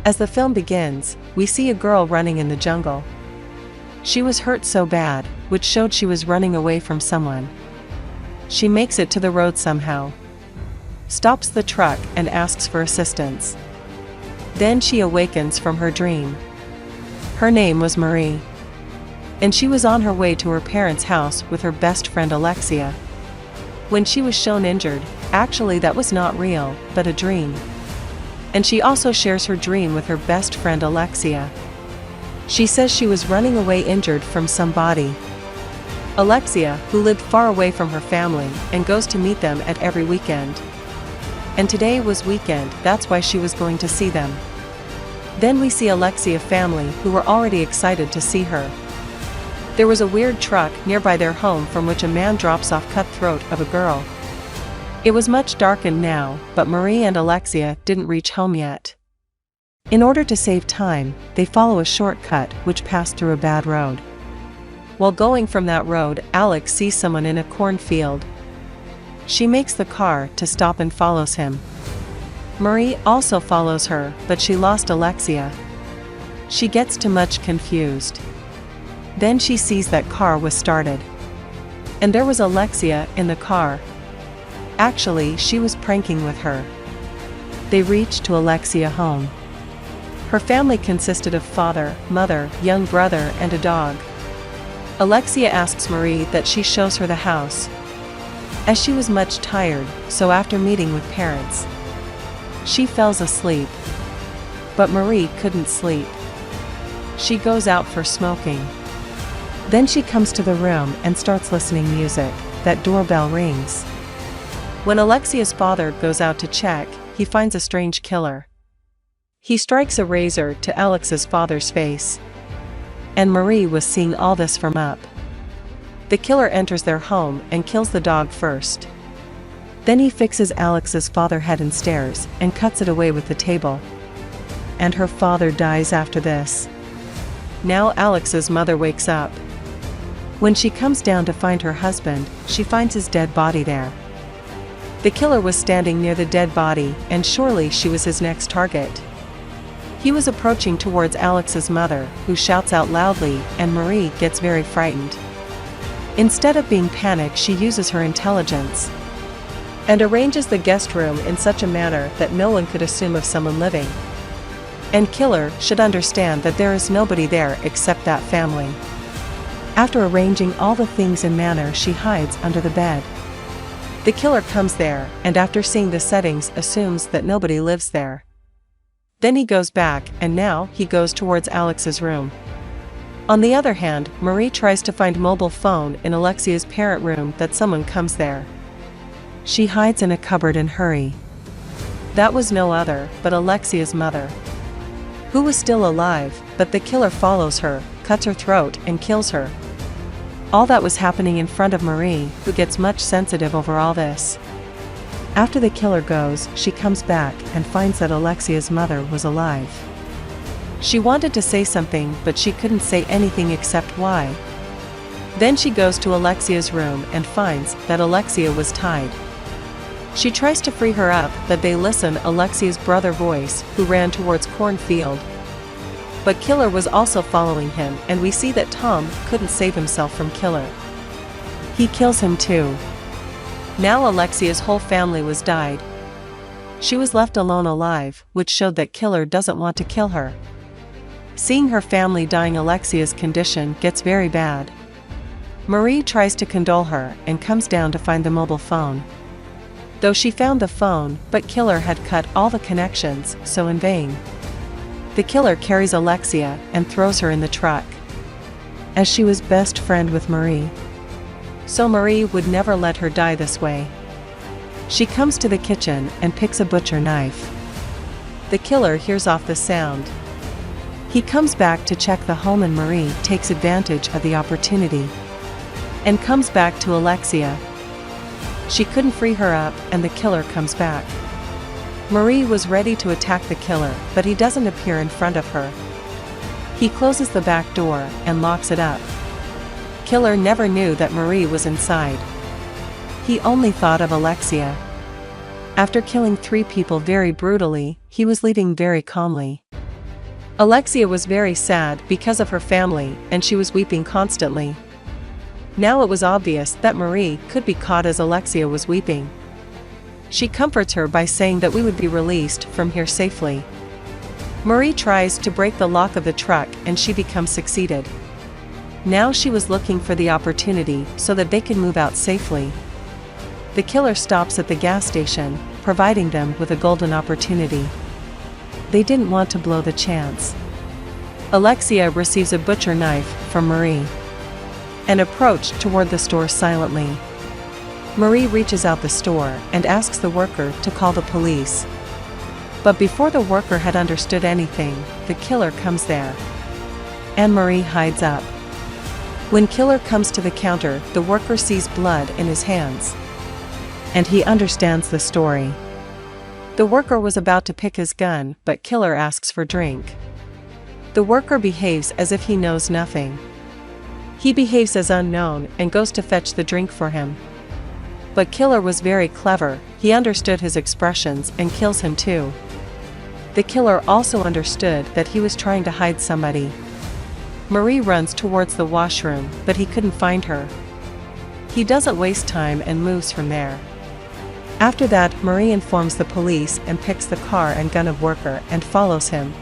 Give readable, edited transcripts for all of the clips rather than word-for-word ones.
As the film begins, we see a girl running in the jungle. She was hurt so bad, which showed she was running away from someone. She makes it to the road somehow, stops the truck and asks for assistance. Then she awakens from her dream. Her name was Marie, and she was on her way to her parents' house with her best friend Alexia. When she was shown injured, actually that was not real, but a dream. And she also shares her dream with her best friend Alexia. She says she was running away injured from somebody. Alexia, who lived far away from her family, and goes to meet them at every weekend. And today was weekend, that's why she was going to see them. Then we see Alexia's family, who were already excited to see her. There was a weird truck nearby their home from which a man drops off cutthroat of a girl. It was much darkened now, but Marie and Alexia didn't reach home yet. In order to save time, they follow a shortcut which passed through a bad road. While going from that road, Alex sees someone in a cornfield. She makes the car to stop and follows him. Marie also follows her, but she lost Alexia. She gets too much confused. Then she sees that car was started. And there was Alexia in the car. Actually, she was pranking with her. They reached to Alexia's home. Her family consisted of father, mother, young brother, and a dog. Alexia asks Marie that she shows her the house, as she was much tired, so after meeting with parents, she falls asleep. But Marie couldn't sleep. She goes out for smoking. Then she comes to the room and starts listening music. That doorbell rings. When Alexia's father goes out to check, he finds a strange killer. He strikes a razor to Alex's father's face. And Marie was seeing all this from up. The killer enters their home and kills the dog first. Then he fixes Alex's father's head and stairs and cuts it away with the table. And her father dies after this. Now Alex's mother wakes up. When she comes down to find her husband, she finds his dead body there. The killer was standing near the dead body, and surely she was his next target. He was approaching towards Alex's mother, who shouts out loudly, and Marie gets very frightened. Instead of being panicked, she uses her intelligence and arranges the guest room in such a manner that no one could assume of someone living. And killer should understand that there is nobody there except that family. After arranging all the things in manner, she hides under the bed. The killer comes there, and after seeing the settings, assumes that nobody lives there. Then he goes back, and now he goes towards Alex's room. On the other hand, Marie tries to find mobile phone in Alexia's parent room that someone comes there. She hides in a cupboard and hurry. That was no other but Alexia's mother, who was still alive, but the killer follows her, cuts her throat and kills her. All that was happening in front of Marie, who gets much sensitive over all this. After the killer goes, she comes back and finds that Alexia's mother was alive. She wanted to say something, but she couldn't say anything except why. Then she goes to Alexia's room and finds that Alexia was tied. She tries to free her up, but they listen Alexia's brother voice, who ran towards cornfield. But killer was also following him, and we see that Tom couldn't save himself from killer. He kills him too. Now Alexia's whole family was died. She was left alone alive, which showed that killer doesn't want to kill her. Seeing her family dying, Alexia's condition gets very bad. Marie tries to condole her and comes down to find the mobile phone. Though she found the phone, but killer had cut all the connections, so in vain. The killer carries Alexia and throws her in the truck, as she was best friend with Marie. So Marie would never let her die this way. She comes to the kitchen and picks a butcher knife. The killer hears off the sound. He comes back to check the home, and Marie takes advantage of the opportunity and comes back to Alexia. She couldn't free her up, and the killer comes back. Marie was ready to attack the killer, but he doesn't appear in front of her. He closes the back door and locks it up. Killer never knew that Marie was inside. He only thought of Alexia. After killing 3 people very brutally, he was leaving very calmly. Alexia was very sad because of her family and she was weeping constantly. Now it was obvious that Marie could be caught as Alexia was weeping. She comforts her by saying that we would be released from here safely. Marie tries to break the lock of the truck and she becomes succeeded. Now she was looking for the opportunity so that they could move out safely. The killer stops at the gas station, providing them with a golden opportunity. They didn't want to blow the chance. Alexia receives a butcher knife from Marie and approached toward the store silently. Marie reaches out the store and asks the worker to call the police. But before the worker had understood anything, the killer comes there. And Marie hides up. When killer comes to the counter, the worker sees blood in his hands. And he understands the story. The worker was about to pick his gun, but killer asks for drink. The worker behaves as if he knows nothing. He behaves as unknown and goes to fetch the drink for him. But killer was very clever, he understood his expressions and kills him too. The killer also understood that he was trying to hide somebody. Marie runs towards the washroom, but he couldn't find her. He doesn't waste time and moves from there. After that, Marie informs the police and picks the car and gun of worker and follows him.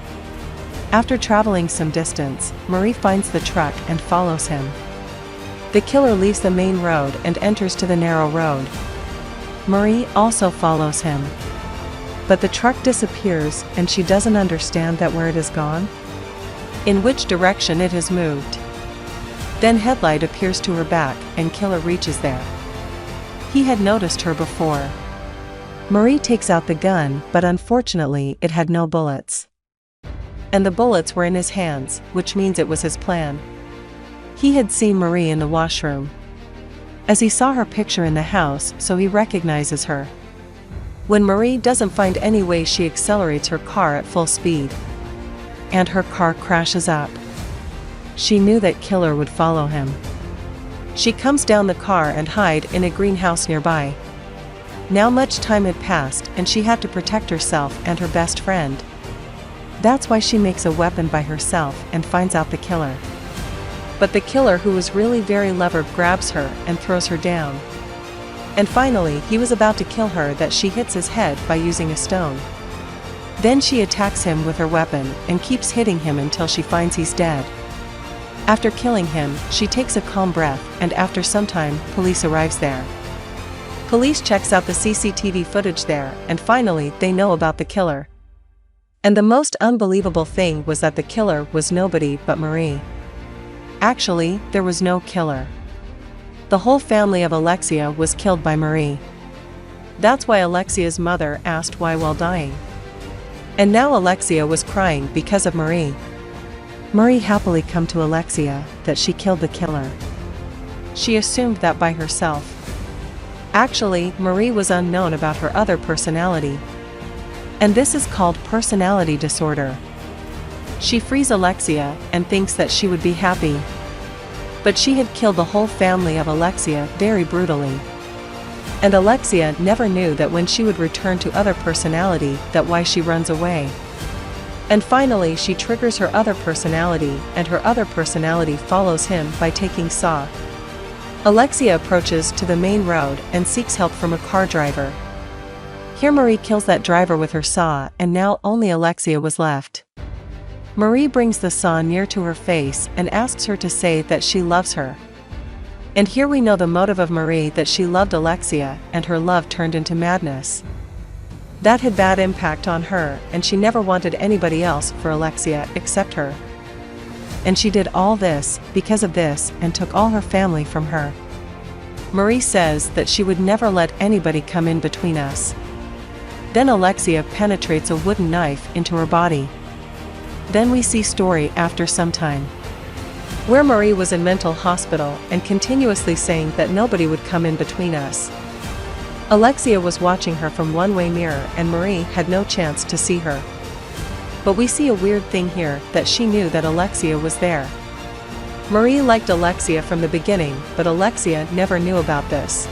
After traveling some distance, Marie finds the truck and follows him. The killer leaves the main road and enters to the narrow road. Marie also follows him. But the truck disappears and she doesn't understand that where it has gone, in which direction it has moved. Then headlight appears to her back and killer reaches there. He had noticed her before. Marie takes out the gun, but unfortunately it had no bullets. And the bullets were in his hands, which means it was his plan. He had seen Marie in the washroom, as he saw her picture in the house, so he recognizes her. When Marie doesn't find any way, she accelerates her car at full speed. And her car crashes up. She knew that killer would follow him. She comes down the car and hide in a greenhouse nearby. Now much time had passed and she had to protect herself and her best friend. That's why she makes a weapon by herself and finds out the killer. But the killer, who was really very clever, grabs her and throws her down. And finally, he was about to kill her that she hits his head by using a stone. Then she attacks him with her weapon and keeps hitting him until she finds he's dead. After killing him, she takes a calm breath and after some time, police arrives there. Police checks out the CCTV footage there and finally they know about the killer. And the most unbelievable thing was that the killer was nobody but Marie. Actually, there was no killer. The whole family of Alexia was killed by Marie. That's why Alexia's mother asked why while dying. And now Alexia was crying because of Marie. Marie happily come to Alexia that she killed the killer. She assumed that by herself. Actually, Marie was unknown about her other personality. And this is called personality disorder. She frees Alexia and thinks that she would be happy. But she had killed the whole family of Alexia very brutally. And Alexia never knew that when she would return to other personality, that why she runs away. And finally she triggers her other personality and her other personality follows him by taking saw. Alexia approaches to the main road and seeks help from a car driver. Here Marie kills that driver with her saw and now only Alexia was left. Marie brings the saw near to her face and asks her to say that she loves her. And here we know the motive of Marie, that she loved Alexia and her love turned into madness. That had bad impact on her and she never wanted anybody else for Alexia except her. And she did all this because of this and took all her family from her. Marie says that she would never let anybody come in between us. Then Alexia penetrates a wooden knife into her body. Then we see story after some time, where Marie was in mental hospital and continuously saying that nobody would come in between us. Alexia was watching her from one-way mirror and Marie had no chance to see her. But we see a weird thing here, that she knew that Alexia was there. Marie liked Alexia from the beginning, but Alexia never knew about this.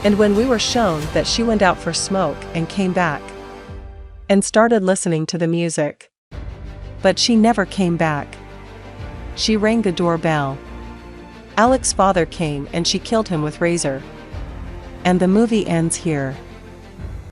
And when we were shown that she went out for smoke and came back and started listening to the music, But she never came back. She rang the doorbell. Alec's father came and she killed him with razor. And the movie ends here.